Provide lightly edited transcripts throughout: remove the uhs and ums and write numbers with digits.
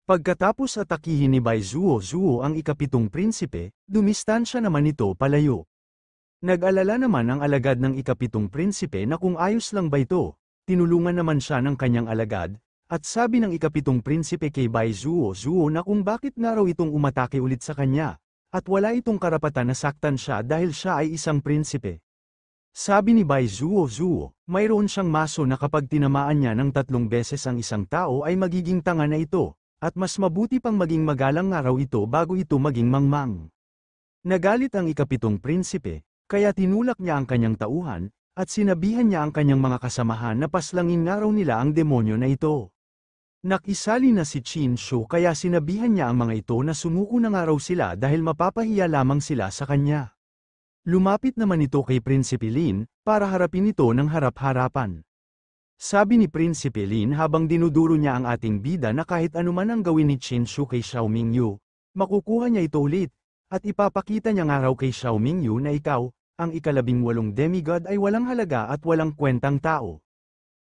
Pagkatapos atakihin ni Bai Zuo ang ikapitong prinsipe, dumistansya naman ito palayo. Nag-alala naman ang alagad ng ikapitong prinsipe na kung ayos lang ba ito, tinulungan naman siya ng kanyang alagad, at sabi ng ikapitong prinsipe kay Bai Zuo na kung bakit nga raw itong umatake ulit sa kanya, at wala itong karapatan na saktan siya dahil siya ay isang prinsipe. Sabi ni Bai Zuo, mayroon siyang maso na kapag tinamaan niya ng 3 beses ang isang tao ay magiging tanga na ito. At mas mabuti pang maging magalang nga raw ito bago ito maging mangmang. Nagalit ang ikapitong prinsipe, kaya tinulak niya ang kanyang tauhan, at sinabihan niya ang kanyang mga kasamahan na paslangin nga raw nila ang demonyo na ito. Nakisali na si Qin Shu kaya sinabihan niya ang mga ito na sumuko na nga raw sila dahil mapapahiya lamang sila sa kanya. Lumapit naman ito kay Prinsipe Lin, para harapin ito ng harap-harapan. Sabi ni Prinsipe Lin habang dinuduro niya ang ating bida na kahit anuman ang gawin ni Qin Shu kay Xiao Mingyu, makukuha niya ito ulit, at ipapakita niya nga raw kay Xiao Mingyu na ikaw, ang ika-18 demigod ay walang halaga at walang kwentang tao.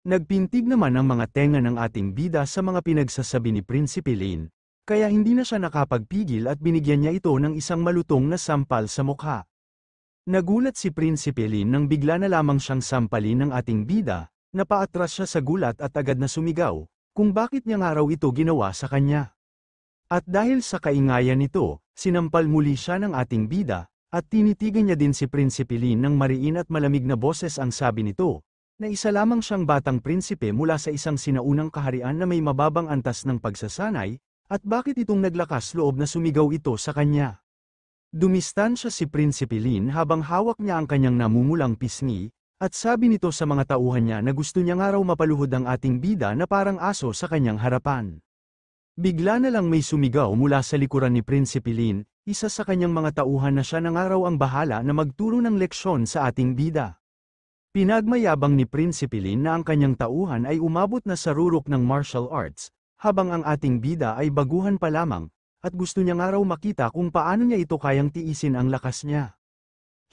Nagpintig naman ang mga tenga ng ating bida sa mga pinagsasabi ni Prinsipe Lin, kaya hindi na siya nakapagpigil at binigyan niya ito ng isang malutong na sampal sa mukha. Nagulat si Prinsipe Lin nang bigla na lamang siyang sampalin ng ating bida. Napaatras siya sa gulat at agad na sumigaw, kung bakit niya nga raw ito ginawa sa kanya. At dahil sa kaingayan nito, sinampal muli siya ng ating bida, at tinitigan niya din si Prinsipe Lin ng mariin at malamig na boses ang sabi nito, na isa lamang siyang batang prinsipe mula sa isang sinaunang kaharian na may mababang antas ng pagsasanay, at bakit itong naglakas loob na sumigaw ito sa kanya. Dumistansya si Prinsipe Lin habang hawak niya ang kanyang namumulang pisngi, at sabi nito sa mga tauhan niya na gusto niya nga raw mapaluhod ang ating bida na parang aso sa kanyang harapan. Bigla na lang may sumigaw mula sa likuran ni Prinsipe Lin, isa sa kanyang mga tauhan na siya na nga raw ang bahala na magturo ng leksyon sa ating bida. Pinagmayabang ni Prinsipe Lin na ang kanyang tauhan ay umabot na sa rurok ng martial arts, habang ang ating bida ay baguhan pa lamang, at gusto niya nga raw makita kung paano niya ito kayang tiisin ang lakas niya.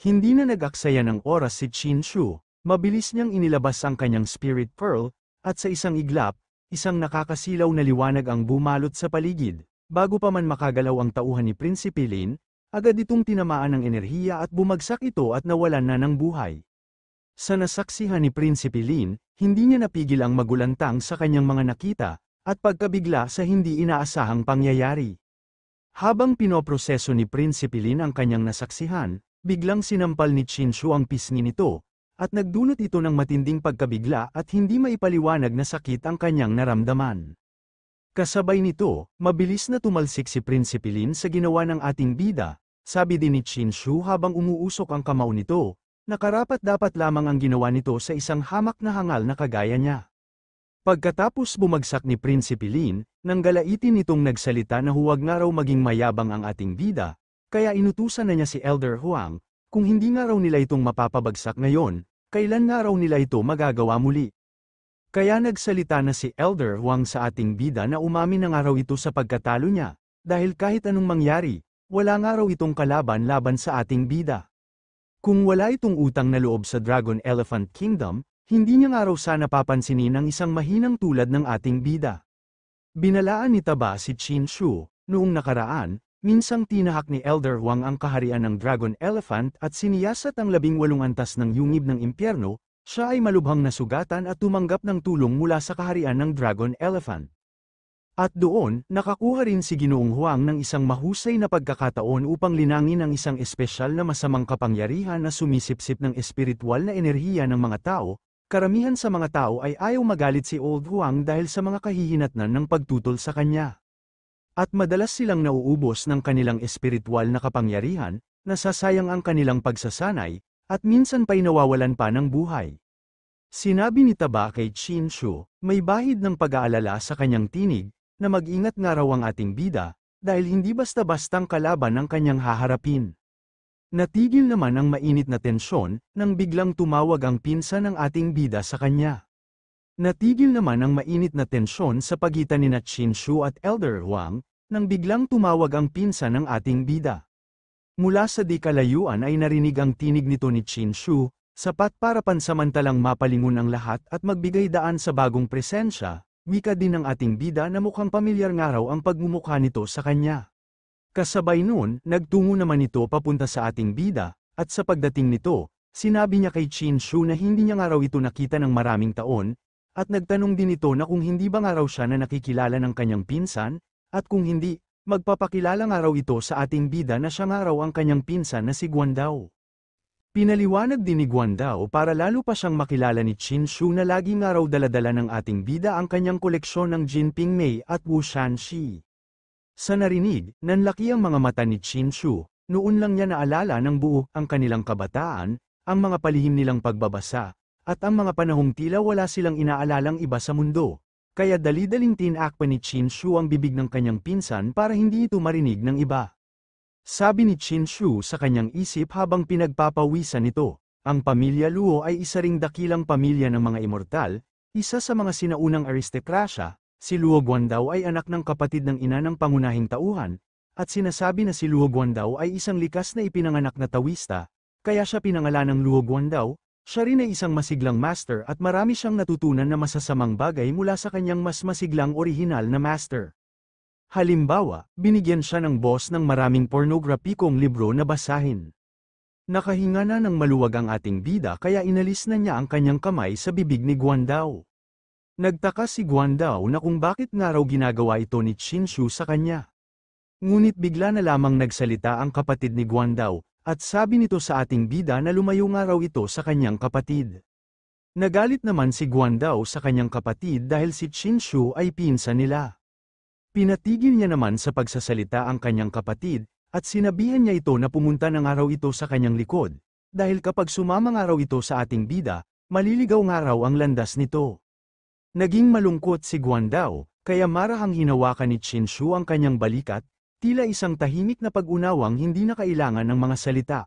Hindi na nag-aksaya ng oras si Qin Shu, mabilis niyang inilabas ang kanyang spirit pearl, at sa isang iglap, isang nakakasilaw na liwanag ang bumalot sa paligid. Bago pa man makagalaw ang tauhan ni Prinsipe Lin, agad itong tinamaan ng enerhiya at bumagsak ito at nawalan na ng buhay. Sa nasaksihan ni Prinsipe Lin, hindi niya napigil ang magulantang sa kanyang mga nakita, at pagkabigla sa hindi inaasahang pangyayari. Habang pinoproseso ni Prinsipe Lin ang kanyang nasaksihan, biglang sinampal ni Qin Shu ang pisngi nito, at nagdulot ito ng matinding pagkabigla at hindi maipaliwanag na sakit ang kanyang naramdaman. Kasabay nito, mabilis na tumalsik si Prinsipe Lin sa ginawa ng ating bida, sabi din ni Qin Shu habang umuusok ang kamao nito, na karapat-dapat lamang ang ginawa nito sa isang hamak na hangal na kagaya niya. Pagkatapos bumagsak ni Prinsipe Lin, nang galaitin nitong nagsalita na huwag nga raw maging mayabang ang ating bida, kaya inutusan na niya si Elder Huang, kung hindi nga raw nila itong mapapabagsak ngayon, kailan nga raw nila ito magagawa muli. Kaya nagsalita na si Elder Huang sa ating bida na umamin na nga raw ito sa pagkatalo niya, dahil kahit anong mangyari, wala nga raw itong kalaban laban sa ating bida. Kung wala itong utang na loob sa Dragon Elephant Kingdom, hindi niya nga raw sana papansinin ang isang mahinang tulad ng ating bida. Binalaan ni Taba si Qin Shu, noong nakaraan, minsang tinahak ni Elder Huang ang kaharian ng Dragon Elephant at siniyasat ang 18 antas ng yungib ng impyerno, siya ay malubhang nasugatan at tumanggap ng tulong mula sa kaharian ng Dragon Elephant. At doon, nakakuha rin si Ginoong Huang ng isang mahusay na pagkakataon upang linangin ang isang espesyal na masamang kapangyarihan na sumisipsip ng espiritual na enerhiya ng mga tao. Karamihan sa mga tao ay ayaw magalit si Old Huang dahil sa mga kahihinatnan ng pagtutol sa kanya. At madalas silang nauubos ng kanilang espiritual na kapangyarihan, nasasayang ang kanilang pagsasanay, at minsan pa'y nawawalan pa ng buhay. Sinabi ni Taba kay Qin Shu, may bahid ng pag-aalala sa kanyang tinig, na mag-ingat nga raw ang ating bida, dahil hindi basta-bastang kalaban ang kanyang haharapin. Natigil naman ang mainit na tensyon, nang biglang tumawag ang pinsan ng ating bida sa kanya. Natigil naman ang mainit na tensyon sa pagitan ni Qin Shu at Elder Huang, nang biglang tumawag ang pinsan ng ating bida. Mula sa di kalayuan ay narinig ang tinig nito ni Qin Shu, sapat para pansamantalang mapalingon ang lahat at magbigay daan sa bagong presensya, Wika din ng ating bida na mukhang pamilyar nga raw ang pagmumukha nito sa kanya. Kasabay nun, nagtungo naman ito papunta sa ating bida, at sa pagdating nito, sinabi niya kay Chin Shu na hindi niya nga raw ito nakita ng maraming taon, at nagtanong din ito na kung hindi ba nga raw siya na nakikilala ng kanyang pinsan, at kung hindi, magpapakilala nga raw ito sa ating bida na siya nga raw ang kanyang pinsan na si Guandao. Pinaliwanag din ni Guandao para lalo pa siyang makilala ni Chin Shu na lagi nga raw daladala ng ating bida ang kanyang koleksyon ng Jinping Mei at Wu Shanxi. Sa narinig, nanlaki ang mga mata ni Chin Shu, noon lang niya naalala ng buo ang kanilang kabataan, ang mga palihim nilang pagbabasa, at ang mga panahong tila wala silang inaalalang iba sa mundo. Kaya dali-daling tinakpan ni Chin Shu ang bibig ng kanyang pinsan para hindi ito marinig ng iba. Sabi ni Chin Shu sa kanyang isip habang pinagpapawisan nito, ang pamilya Luo ay isa ring dakilang pamilya ng mga immortal, isa sa mga sinaunang aristokrasya. Si Luo Guandao ay anak ng kapatid ng ina ng pangunahing tauhan, at sinasabi na si Luo Guandao ay isang likas na ipinanganak na tawista, kaya siya pinangalan ng Luo Guandao. Siya rin ay isang masiglang master at marami siyang natutunan na masasamang bagay mula sa kanyang mas masiglang orihinal na master. Halimbawa, binigyan siya ng boss ng maraming pornograpikong libro na basahin. Nakahinga na ng maluwag ang ating bida kaya inalis na niya ang kanyang kamay sa bibig ni Guandao. Nagtaka si Guandao na kung bakit nga raw ginagawa ito ni Chin Shu sa kanya. Ngunit bigla na lamang nagsalita ang kapatid ni Guandao, at sabi nito sa ating bida na lumayo nga raw ito sa kanyang kapatid. Nagalit naman si Guandao sa kanyang kapatid dahil si Chin Shu ay pinsan nila. Pinatigil niya naman sa pagsasalita ang kanyang kapatid, at sinabihan niya ito na pumunta na nga raw ito sa kanyang likod, dahil kapag sumama nga raw ito sa ating bida, maliligaw nga raw ang landas nito. Naging malungkot si Guandao, kaya marahang hinawakan ni Chin Shu ang kanyang balikat, tila isang tahimik na pag-unawang hindi na kailangan ng mga salita.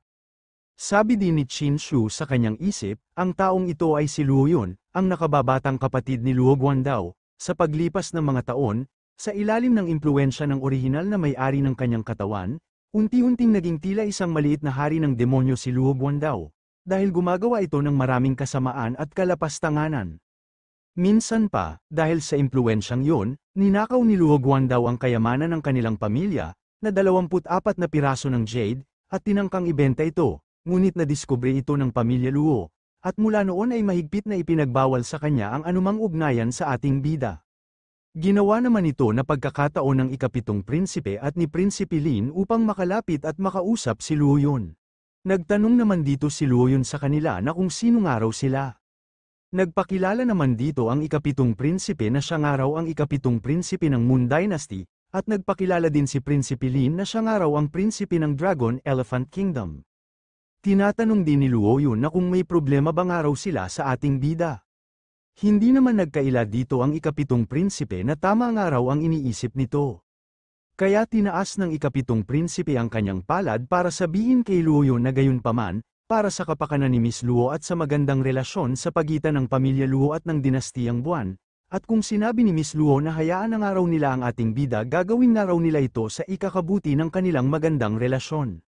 Sabi din ni Chin Shu sa kanyang isip, ang taong ito ay si Luo Yun, ang nakababatang kapatid ni Luo Guandao. Sa paglipas ng mga taon, sa ilalim ng impluwensya ng orihinal na may-ari ng kanyang katawan, unti-unting naging tila isang maliit na hari ng demonyo si Luo Guandao, dahil gumagawa ito ng maraming kasamaan at kalapastanganan. Minsan pa, dahil sa impluwensyang yun, ninakaw ni Luo Guandao ang kayamanan ng kanilang pamilya, na 24 na piraso ng jade, at tinangkang ibenta ito, ngunit nadiskubre ito ng pamilya Luo, at mula noon ay mahigpit na ipinagbawal sa kanya ang anumang ugnayan sa ating bida. Ginawa naman ito na pagkakataon ng ikapitong prinsipe at ni Prinsipe Lin upang makalapit at makausap si Luo Yun. Nagtanong naman dito si Luo Yun sa kanila na kung sino nga raw sila. Nagpakilala naman dito ang ikapitong prinsipe na siya nga raw ang ikapitong prinsipe ng Moon Dynasty, at nagpakilala din si Prinsipe Lin na siya nga raw ang prinsipe ng Dragon Elephant Kingdom. Tinatanong din ni Luo Yun na kung may problema ba nga raw sila sa ating bida. Hindi naman nagkaila dito ang ikapitong prinsipe na tama nga raw ang iniisip nito. Kaya tinaas ng ikapitong prinsipe ang kanyang palad para sabihin kay Luo Yun na gayunpaman, para sa kapakanan ni Miss Luo at sa magandang relasyon sa pagitan ng pamilya Luo at ng dinastiyang Buwan, at kung sinabi ni Miss Luo na hayaan na nga raw nila ang ating bida gagawin na raw nila ito sa ikakabuti ng kanilang magandang relasyon.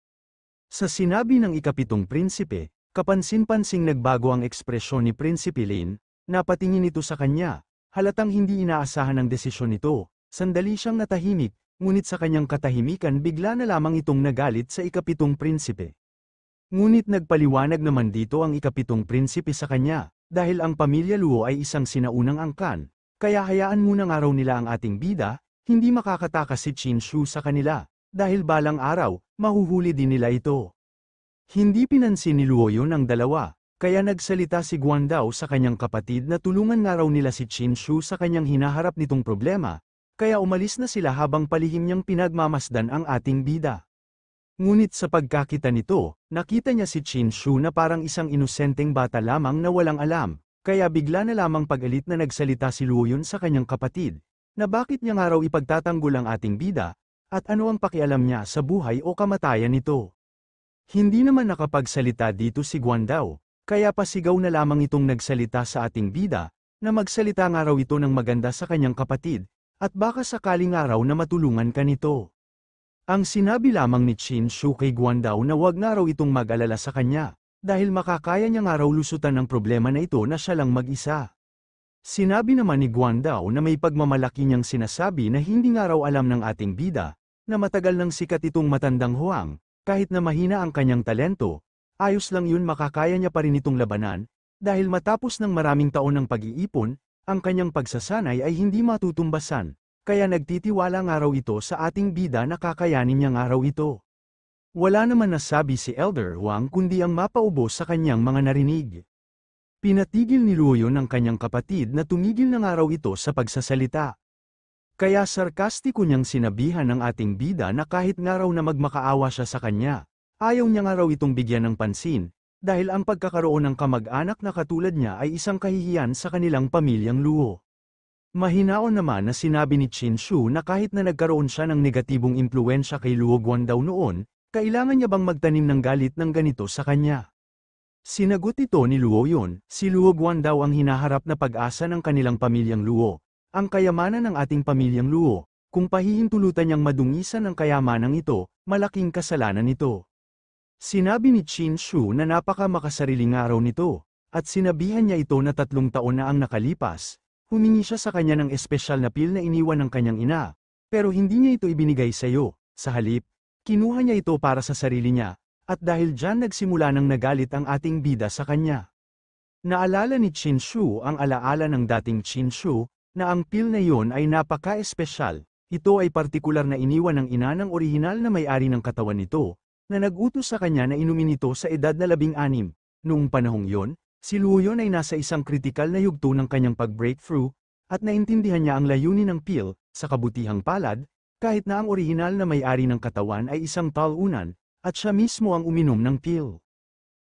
Sa sinabi ng ikapitong prinsipe, kapansin-pansing nagbago ang ekspresyon ni Prinsipe Lin. Napatingin ito sa kanya, halatang hindi inaasahan ang desisyon nito, sandali siyang natahimik, ngunit sa kanyang katahimikan bigla na lamang itong nagalit sa ikapitong prinsipe. Ngunit nagpaliwanag naman dito ang ikapitong prinsipe sa kanya, dahil ang pamilya Luo ay isang sinaunang angkan, kaya hayaan muna nga raw nila ang ating bida, hindi makakatakas si Chin Shu sa kanila, dahil balang araw, mahuhuli din nila ito. Hindi pinansin ni Luo Yun ang dalawa. Kaya nagsalita si Guandao sa kanyang kapatid na tulungan nga raw nila si Chin Shu sa kanyang hinaharap nitong problema, kaya umalis na sila habang palihim niyang pinagmamasdan ang ating bida. Ngunit sa pagkakita nito, nakita niya si Chin Shu na parang isang inosenteng bata lamang na walang alam, kaya bigla na lamang pag-alit na nagsalita si Luo Yun sa kanyang kapatid, na bakit niya nga raw ipagtatanggol ang ating bida, at ano ang pakialam niya sa buhay o kamatayan nito. Hindi naman nakapagsalita dito si Guandao. Kaya pasigaw na lamang itong nagsalita sa ating bida, na magsalita nga raw ito ng maganda sa kanyang kapatid, at baka sakaling araw na matulungan ka nito. Ang sinabi lamang ni Chin Shu kay Guandao na wag nga raw itong mag-alala sa kanya, dahil makakaya niya nga raw lusutan ng problema na ito na siya lang mag-isa. Sinabi naman ni Guandao na may pagmamalaki niyang sinasabi na hindi nga raw alam ng ating bida, na matagal nang sikat itong matandang Huang, kahit na mahina ang kanyang talento, ayos lang yun makakaya niya pa rin itong labanan, dahil matapos ng maraming taon ng pag-iipon, ang kanyang pagsasanay ay hindi matutumbasan, kaya nagtitiwala nga raw ito sa ating bida na kakayanin niya nga raw ito. Wala naman nasabi si Elder Huang kundi ang mapaubos sa kanyang mga narinig. Pinatigil ni Luoyun ang kanyang kapatid na tumigil na nga raw ito sa pagsasalita. Kaya sarkastiko niyang sinabihan ng ating bida na kahit nga raw na magmakaawa siya sa kanya, ayaw niya nga raw itong bigyan ng pansin, dahil ang pagkakaroon ng kamag-anak na katulad niya ay isang kahihiyan sa kanilang pamilyang Luo. Mahinaon naman na sinabi ni Qin Shu na kahit na nagkaroon siya ng negatibong impluwensya kay Luo Guandao noon, kailangan niya bang magtanim ng galit ng ganito sa kanya? Sinagot ito ni Luo Yun, si Luo Guandao ang hinaharap na pag-asa ng kanilang pamilyang Luo. Ang kayamanan ng ating pamilyang Luo, kung pahihintulutan niyang madungisan ang kayamanang ito, malaking kasalanan ito. Sinabi ni Qin Shu na napaka makasariling araw nito, at sinabihan niya ito na 3 taon na ang nakalipas, humingi siya sa kanya ng espesyal na pil na iniwan ng kanyang ina, pero hindi niya ito ibinigay sa iyo, sa halip, kinuha niya ito para sa sarili niya. At dahil dyan nagsimula nang nagalit ang ating bida sa kanya. Naalala ni Qin Shu ang alaala ng dating Qin Shu, na ang pil na iyon ay napaka-espesyal, ito ay partikular na iniwan ng ina ng orihinal na may-ari ng katawan nito, na nag-utos sa kanya na inumin ito sa edad na 16. Noong panahong iyon, si Luoyun ay nasa isang kritikal na yugto ng kanyang pag-breakthrough, at naintindihan niya ang layunin ng pil, sa kabutihang palad, kahit na ang orihinal na may-ari ng katawan ay isang talunan, at siya mismo ang uminom ng pil.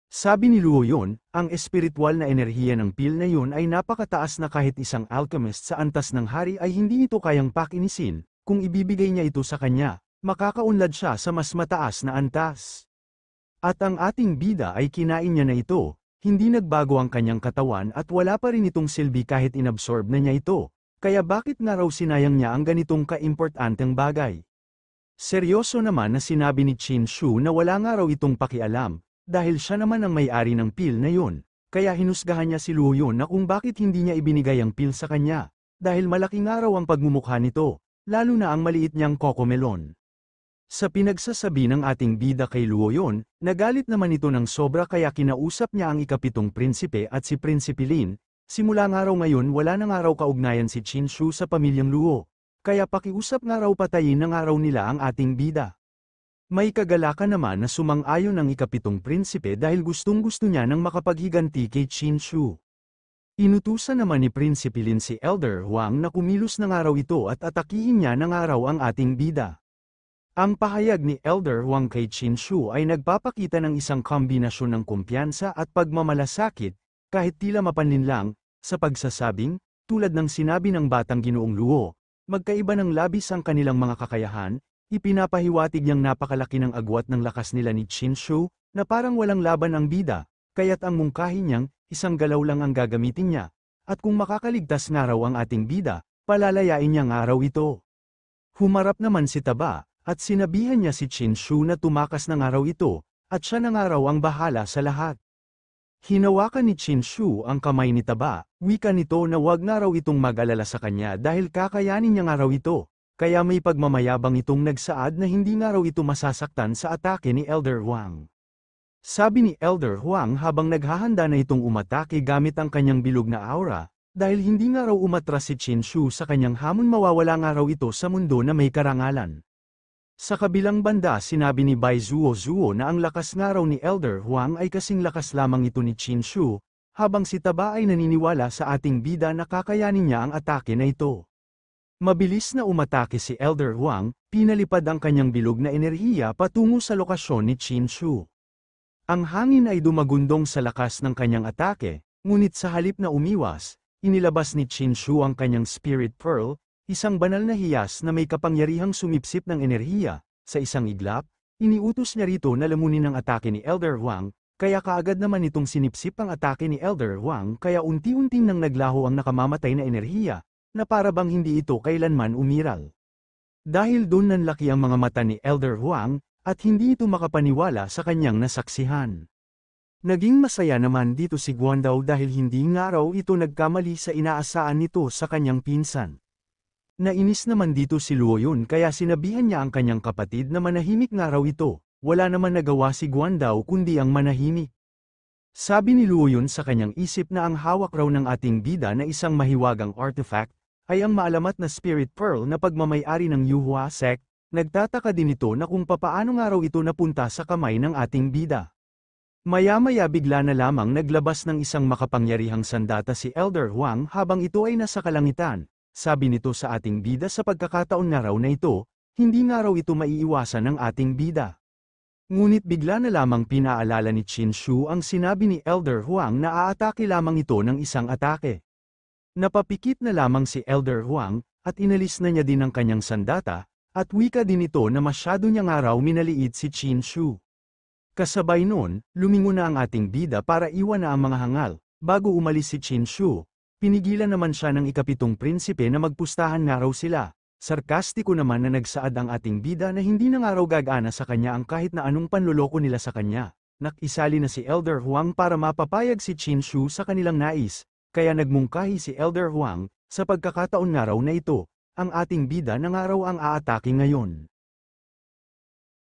Sabi ni Luoyun, ang espiritual na enerhiya ng pil na yun ay napakataas na kahit isang alchemist sa antas ng hari ay hindi ito kayang pakinisin, kung ibibigay niya ito sa kanya, makakaunlad siya sa mas mataas na antas. At ang ating bida ay kinain niya na ito, hindi nagbago ang kanyang katawan at wala pa rin itong silbi kahit inabsorb na niya ito, kaya bakit nga raw sinayang niya ang ganitong kaimportanteng bagay? Seryoso naman na sinabi ni Qin Shu na wala nga raw itong pakialam, dahil siya naman ang may-ari ng pil na yun, kaya hinusgahan niya si Luoyun na kung bakit hindi niya ibinigay ang pil sa kanya, dahil malaki nga raw ang pagmumukha nito, lalo na ang maliit niyang kokomelon. Sa pinagsasabi ng ating bida kay Luoyun, nagalit naman ito ng sobra kaya kinausap niya ang ikapitong prinsipe at si Prinsipe Lin, simula nga raw ngayon wala na nga raw kaugnayan si Qin Shu sa pamilyang Luo. Kaya pakiusap nga raw patayin na nga raw nila ang ating bida. May kagalakan naman na sumang-ayon ang ikapitong prinsipe dahil gustong-gusto niya nang makapaghiganti kay Qin Shu. Inutusan naman ni Prinsipe Lin si Elder Huang na kumilos na nga raw ito at atakihin niya na nga raw ang ating bida. Ang pahayag ni Elder Huang kay Qin Shu ay nagpapakita ng isang kombinasyon ng kumpiyansa at pagmamalasakit, kahit tila mapanlinlang, sa pagsasabing, tulad ng sinabi ng batang Ginoong Luo. Magkaiba ng labis ang kanilang mga kakayahan, ipinapahiwatig niyang napakalaki ng agwat ng lakas nila ni Qin Shu, na parang walang laban ang bida, kaya't ang mungkahi niyang, isang galaw lang ang gagamitin niya, at kung makakaligtas nga raw ang ating bida, palalayain niya nga raw ito. Humarap naman si Taba, at sinabihan niya si Qin Shu na tumakas na nga raw ito, at siya na nga raw ang bahala sa lahat. Hinawakan ni Qin Shu ang kamay ni Taba, wika nito na wag nga raw itong mag-alala sa kanya dahil kakayanin niya nga raw ito, kaya may pagmamayabang itong nagsaad na hindi nga raw ito masasaktan sa atake ni Elder Huang. Sabi ni Elder Huang habang naghahanda na itong umatake gamit ang kanyang bilog na aura, dahil hindi nga raw umatras si Qin Shu sa kanyang hamon mawawala nga raw ito sa mundo na may karangalan. Sa kabilang banda sinabi ni Bai Zuo na ang lakas nga raw ni Elder Huang ay kasing lakas lamang ito ni Qin Shu, habang si Taba ay naniniwala sa ating bida na kakayanin niya ang atake na ito. Mabilis na umatake si Elder Huang, pinalipad ang kanyang bilog na enerhiya patungo sa lokasyon ni Qin Shu. Ang hangin ay dumagundong sa lakas ng kanyang atake, ngunit sa halip na umiwas, inilabas ni Qin Shu ang kanyang Spirit Pearl, isang banal na hiyas na may kapangyarihang sumipsip ng enerhiya. Sa isang iglap, iniutos niya rito na lamunin ang atake ni Elder Huang, kaya kaagad naman itong sinipsip ang atake ni Elder Huang kaya unti-unting nang naglaho ang nakamamatay na enerhiya, na para bang hindi ito kailanman umiral. Dahil doon nanlaki ang mga mata ni Elder Huang, at hindi ito makapaniwala sa kanyang nasaksihan. Naging masaya naman dito si Guandaw dahil hindi nga raw ito nagkamali sa inaasaan nito sa kanyang pinsan. Nainis naman dito si Luoyun kaya sinabihan niya ang kanyang kapatid na manahimik nga raw ito, wala naman nagawa si Guandaw kundi ang manahimik. Sabi ni Luoyun sa kanyang isip na ang hawak raw ng ating bida na isang mahiwagang artifact, ay ang maalamat na Spirit Pearl na pagmamay-ari ng Yuhua sect. Nagtataka din ito na kung papaano nga raw ito napunta sa kamay ng ating bida. Maya-maya bigla na lamang naglabas ng isang makapangyarihang sandata si Elder Huang habang ito ay nasa kalangitan. Sabi nito sa ating bida sa pagkakataon nga raw na ito, hindi nga raw ito maiiwasan ng ating bida. Ngunit bigla na lamang pinaalala ni Qin Shu ang sinabi ni Elder Huang na aatake lamang ito ng isang atake. Napapikit na lamang si Elder Huang, at inalis na niya din ang kanyang sandata, at wika din ito na masyado niya nga raw minaliit si Qin Shu. Kasabay nun, lumingon na ang ating bida para iwan na ang mga hangal. Bago umalis si Qin Shu, pinigilan naman siya ng ikapitong prinsipe na magpustahan nga raw sila. Sarkastiko naman na nagsaad ang ating bida na hindi na nga raw gagana sa kanya ang kahit na anong panloloko nila sa kanya. Nakisali na si Elder Huang para mapapayag si Qin Shu sa kanilang nais, kaya nagmungkahi si Elder Huang, sa pagkakataon nga raw na ito, ang ating bida na nga raw ang aatake ngayon.